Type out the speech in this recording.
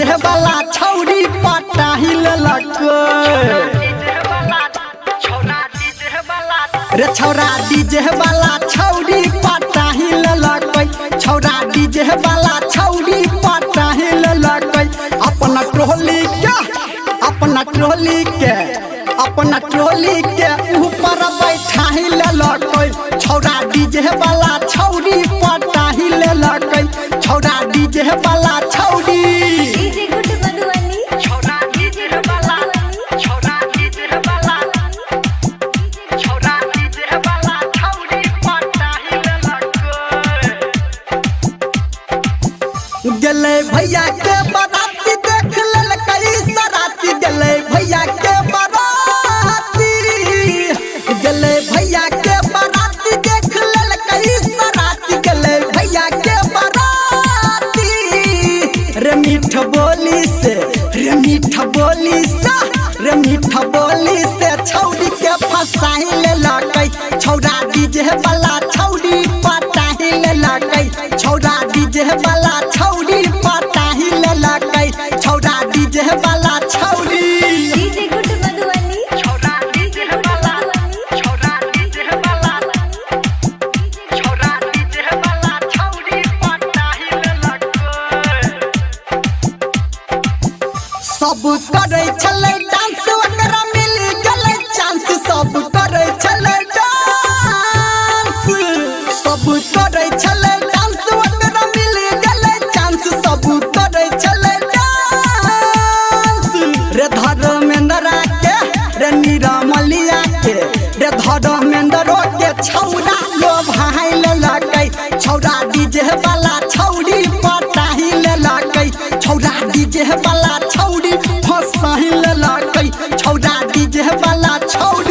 DJ वाला छौरी पटाही लेलक रे छौरा डीजे वाला छौरी पटाही लेलक छौरा डीजे वाला छौरी पटाही लेलक अपना ट्रोली के ऊपर बैठाही लेलक छौरा डीजे वाला छौरी पटाही लेलक छौरा डीजे वाला छौरी गले भैया के बाराती देख लेलकई सराती गले भैया के बाराती गले भैया के बाराती देख लेलकई सराती गले भैया के बाराती रे मीठ बोली से छौरी के फसाही लेलक छौरा डीजे वाला छौरी पटाही लेलक छौरा डीजे वाला छौरी पटाही लेलक छौरा डीजे वाला छौरी सब करे छले डांस ओकरा मिल गेले चांस सब करे छले डांस ओकरा मिल गेले चांस सब करे छले डांस रे धर्मेंद्र के रे निरामलिया के रे धर्मेंद्र के छौरा लो भाई लेलक छौरा डीजे वाला छौरी पटाही लेलक छौरा डीजे वाला छौरी फसाही लेलक छौरा डीजे वाला छौरी